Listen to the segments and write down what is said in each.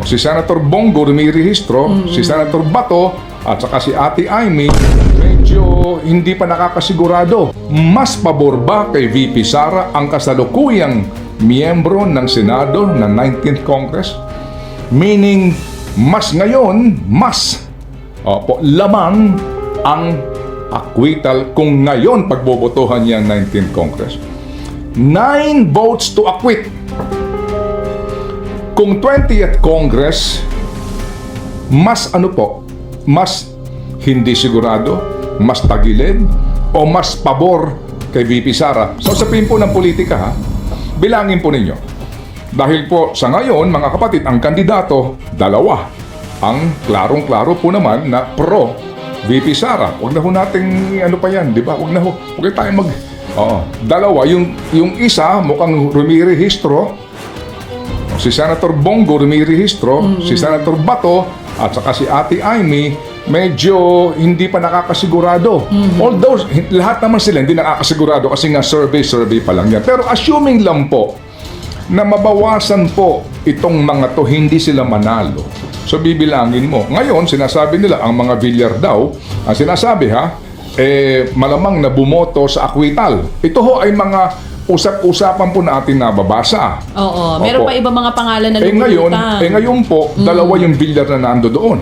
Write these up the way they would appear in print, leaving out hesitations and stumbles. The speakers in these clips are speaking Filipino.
Si Senator Bongo rumirehistro, si Senator Bato at saka si Ate Amy medyo hindi pa nakakasigurado. Mas pabor ba kay VP Sara ang kasalukuyang miyembro ng Senado ng 19th Congress? Meaning, mas ngayon, lamang ang acquittal kung ngayon pagbobotohan niya ang 19th Congress. 9 votes to acquit. Kung 20th Congress, mas hindi sigurado, mas tagilid, o mas pabor kay VP Sara. So sabihin po ng politika, bilangin po ninyo. Dahil po sa ngayon, mga kapatid, ang kandidato, dalawa. Ang klarong-klaro po naman na pro VP Sara. Huwag na ho nating pa yan, di ba? Huwag tayong dalawa. Yung isa, mukhang rumirehistro. Si Senator Bongo rumirehistro, si Senator Bato, at saka si Ate Amy, medyo hindi pa nakakasigurado. Although, lahat naman sila hindi nakakasigurado kasi nga survey pa lang yan. Pero assuming lang po na mabawasan po itong mga to, hindi sila manalo. So bibilangin mo. Ngayon, sinasabi nila, ang mga Villar daw, ang sinasabi malamang na bumoto sa acquittal. Ito ho ay mga usap-usapan po natin nababasa. Oo. Meron pa iba mga pangalan na lumulutang. Ngayon po, dalawa yung Villar na nando doon.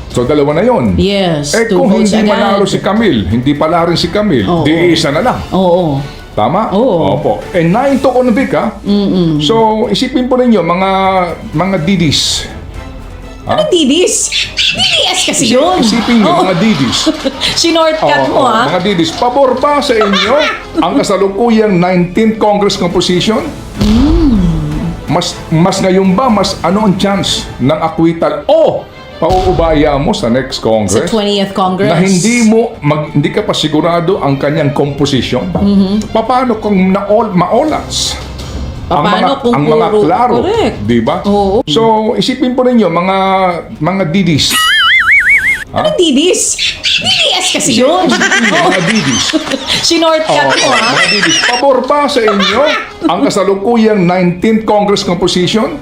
So, dalawa na yon. Yes. Kung hindi manalo si Camille, hindi pala rin si Camille, di isa na lang. Oo. Tama? Oo. Opo. 9 to convict, ha? So, isipin po ninyo, mga didis. Ano didis? DDS kasi yun. Isipin nyo, mga didis. Sinortcut mo, ha? Mga didis, pabor ba sa inyo ang kasalukuyang 19th Congress composition? Mas ngayon ba, ano ang chance ng acquittal o pauubaya mo sa next Congress? Sa 20th Congress. Na hindi ka pa sigurado ang kanyang composition? Paano kung maolats? Ang mga klaro, di ba? So, isipin po ninyo, mga didis. Ano didis? DDS kasi yun. Mga didis. Sinortcut mo, ha? Mga didis. Pabor ba sa inyo ang kasalukuyang 19th Congress composition?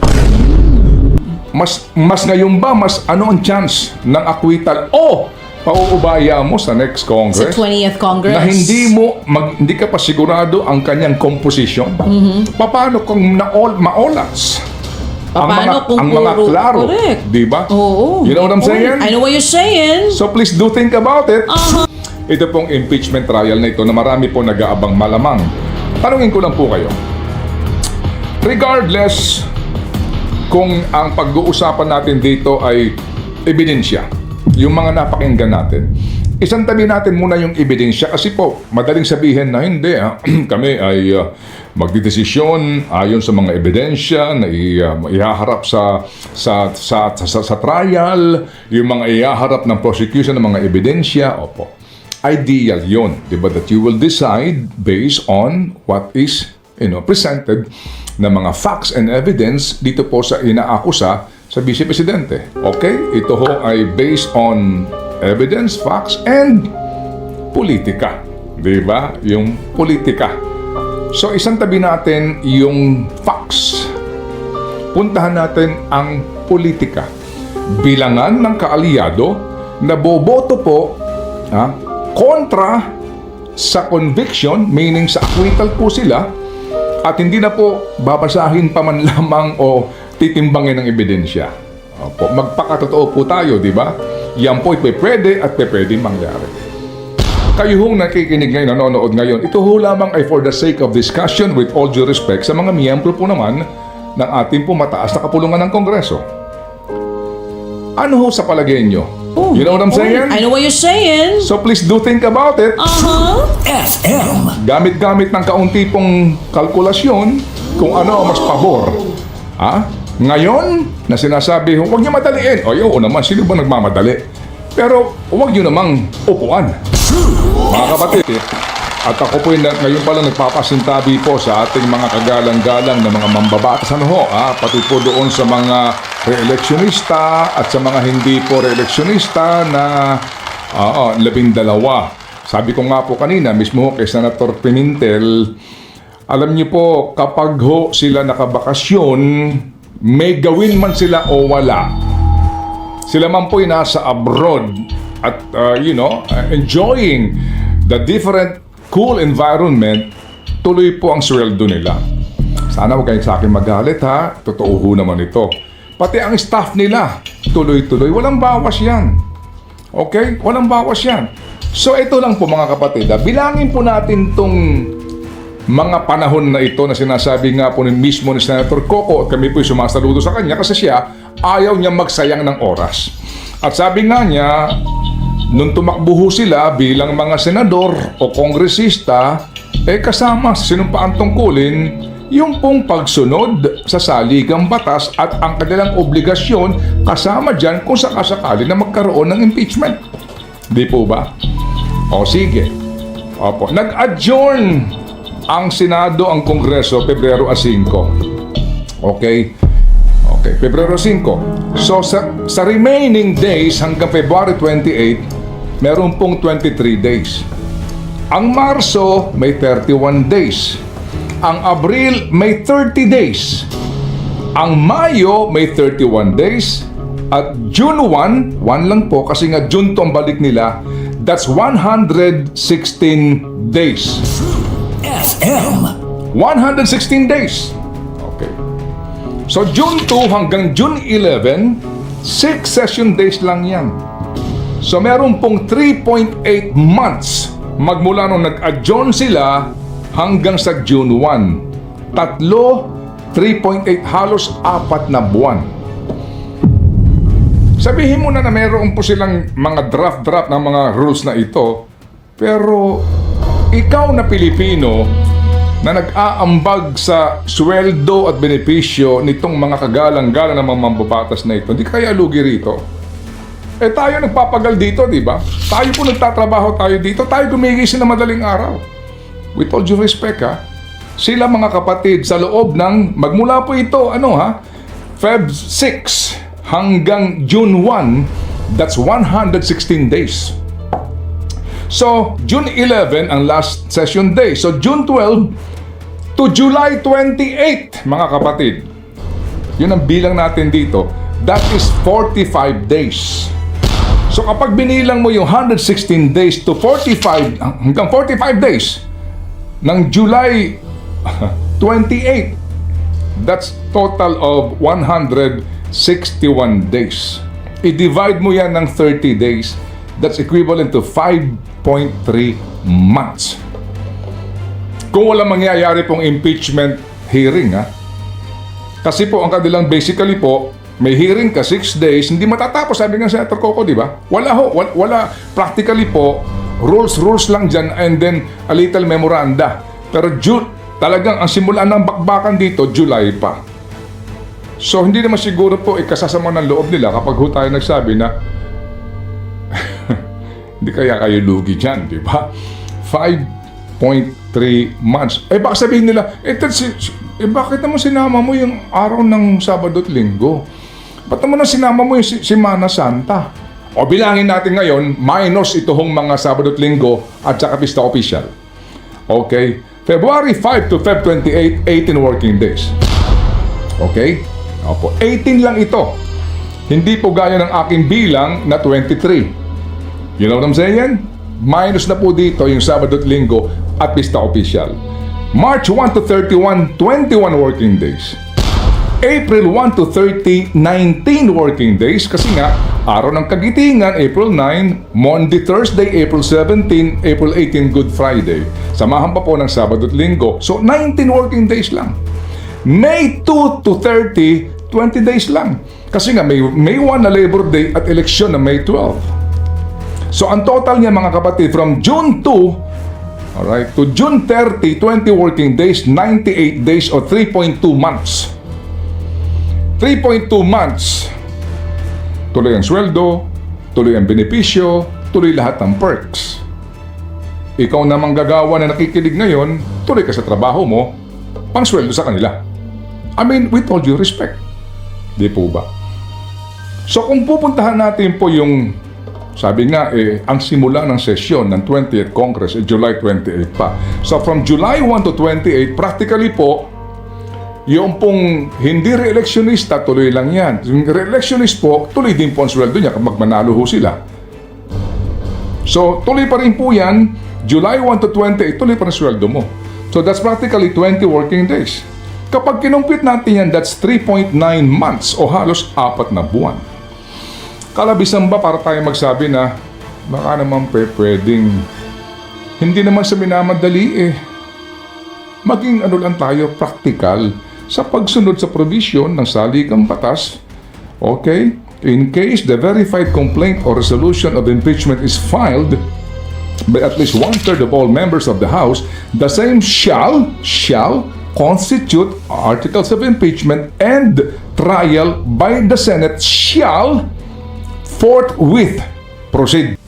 Mas ngayon ba, ano ang chance ng acquittal o pauubaya mo sa next Congress? Sa 20th Congress. Na hindi ka pa sigurado ang kanyang composition? Paano kung maolats? Ang mga klaro, di ba? Oo. You know what I'm saying? I know what you're saying. So please do think about it. Ito pong impeachment trial na ito na marami po nag-aabang malamang. Tanungin ko lang po kayo. Regardless kung ang pag-uusapan natin dito ay ebidensya, yung mga napakinggan natin, isang tabi natin muna yung ebidensya kasi po, madaling sabihin na hindi, kami ay magdidesisyon ayon sa mga ebidensya na ihaharap sa trial, yung mga ihaharap ng prosecution ng mga ebidensya. Opo. Ideal yun, di ba? That you will decide based on what is presented na mga facts and evidence dito po sa inaakusa sa Vice Presidente. Okay? Ito ho ay based on evidence, facts, and politika. Di ba? Yung politika. So, isang tabi natin yung facts. Puntahan natin ang politika. Bilangan ng kaalyado na boboto po kontra sa conviction, meaning sa acquittal po sila, at hindi na po babasahin pa man lamang o titimbangin ng ebidensya. Opo, magpakatotoo po tayo, di ba? Yan po pwede at pwede mangyari. Kayo hong nakikinig ngayon, nanonood ngayon, ito ho lamang ay for the sake of discussion with all due respect sa mga miyembro po naman ng ating po mataas na kapulungan ng Kongreso. Ano ho sa palagay nyo? You know what I'm saying? I know what you're saying. So please do think about it. FM. Gamit-gamit ng kaunti pong kalkulasyon kung ano ang mas pabor. Ngayon, na sinasabi, huwag niyo madaliin. Oo naman, sino ba nagmamadali? Pero huwag niyo namang upuan. Mga kapatid, at ako po ngayon pala nagpapasintabi po sa ating mga kagalang-galang na mga mambabatas. Pati po doon sa mga re-electionista at sa mga hindi po re-electionista na 12. Sabi ko nga po kanina, mismo kay Senator Pimentel, alam niyo po, kapag sila nakabakasyon, may gawin man sila o wala, sila man po'y nasa abroad at enjoying the different cool environment, tuloy po ang sweldo nila. Sana huwag kayong sa akin magalit ha, totoo ho naman ito. Pati ang staff nila, tuloy-tuloy, walang bawas yan. Okay? Walang bawas yan. So ito lang po mga kapatid, bilangin po natin tong mga panahon na ito na sinasabi nga po mismo ni Senator Coco at kami po'y sumasaludo sa kanya kasi siya ayaw niya magsayang ng oras. At sabi nga niya, nung tumakbo ho sila bilang mga senador o kongresista, kasama sa sinumpaang tungkulin yung pong pagsunod sa saligang batas at ang kanilang obligasyon kasama dyan kung sakasakali na magkaroon ng impeachment. Di po ba? O sige. Opo. Nag-adjourn ang Senado, ang Kongreso, Pebrero 5. Okay? Okay, Pebrero 5. So, sa remaining days hanggang February 28, meron pong 23 days. Ang Marso, may 31 days. Ang Abril, may 30 days. Ang Mayo, may 31 days. At June 1 lang po kasi nga June to ang balik nila, that's 116 days. FM. 116 days. Okay. So June 2 hanggang June 11, 6 session days lang yan. So meron pong 3.8 months magmula nung nag-adjourn sila hanggang sa June 1. 3.8 halos 4 na buwan. Sabihin mo na meron po silang mga draft ng mga rules na ito, pero ikaw na Pilipino na nag-aambag sa sweldo at benepisyo nitong mga kagalang-galang ng mga mambabatas na ito, hindi kaya lugi rito? Tayo nagpapagal dito, di ba? Tayo po nagtatrabaho tayo dito, tayo gumigising na madaling araw. With all due respect sila mga kapatid sa loob ng, magmula po ito, Feb 6 hanggang June 1, that's 116 days. So, June 11 ang last session day. So, June 12 to July 28, mga kapatid. Yun ang bilang natin dito. That is 45 days. So, kapag binilang mo yung 116 days to 45, hanggang 45 days ng July 28, that's total of 161 days. I-divide mo yan ng 30 days. That's equivalent to 5.3 months. Kung wala mangyayari pong impeachment hearing, kasi po ang kanilang basically po, may hearing ka 6 days, hindi matatapos, sabi ng Senator Coco, di ba? Wala practically po, rules lang dyan and then a little memoranda. Pero talagang ang simulan ng bakbakan dito, July pa. So hindi naman siguro po ikasasama ng loob nila kapag tayo nagsabi na hindi kaya kayo lugi dyan, di ba? 5.3 months. Baka sabihin nila, bakit naman sinama mo yung araw ng Sabado at Linggo? Ba't naman sinama mo yung Semana Santa? O bilangin natin ngayon, minus itong mga Sabado at Linggo at saka Pista Official. Okay? February 5 to Feb 28, 18 working days. Okay? Opo, 18 lang ito. Hindi po gaya ng aking bilang na 23. You know what I'm saying? Minus na po dito yung Sabado at Linggo at Pista Official. March 1 to 31, 21 working days. April 1 to 30, 19 working days. Kasi nga, araw ng Kagitingan, April 9, Monday, Thursday, April 17, April 18, Good Friday. Samahan pa po ng Sabado at Linggo. So, 19 working days lang. May 2 to 30, 20 days lang. Kasi nga, May 1 na Labor Day at eleksyon na May 12. So, ang total niya mga kapatid, from June 2, alright, to June 30, 20 working days, 98 days or 3.2 months. 3.2 months. Tuloy ang sweldo, tuloy ang benepisyo, tuloy lahat ng perks. Ikaw na manggagawa na nakikinig ngayon, tuloy ka sa trabaho mo, pang sweldo sa kanila. I mean, with all due respect. Di po ba? So, kung pupuntahan natin po yung sabi nga, ang simula ng sesyon ng 20th Congress, July 28 pa. So, from July 1 to 28, practically po, Yung pong hindi re-electionista, tuloy lang yan. Yung re-electionist po, tuloy din po ang sweldo niya kapag manalo ho sila. So, tuloy pa rin po yan. July 1 to 28, tuloy pa rin sweldo mo. So, that's practically 20 working days. Kapag kinumpit natin yan, that's 3.9 months o halos 4 na buwan. Kalabisan ba para tayo magsabi na baka naman pwedeng hindi naman sa minamadali eh. Maging ano lang tayo, practical sa pagsunod sa provision ng saligang batas. Okay? In case the verified complaint or resolution of impeachment is filed by at least 1/3 of all members of the House, the same shall constitute articles of impeachment, and trial by the Senate shall forthwith proceed.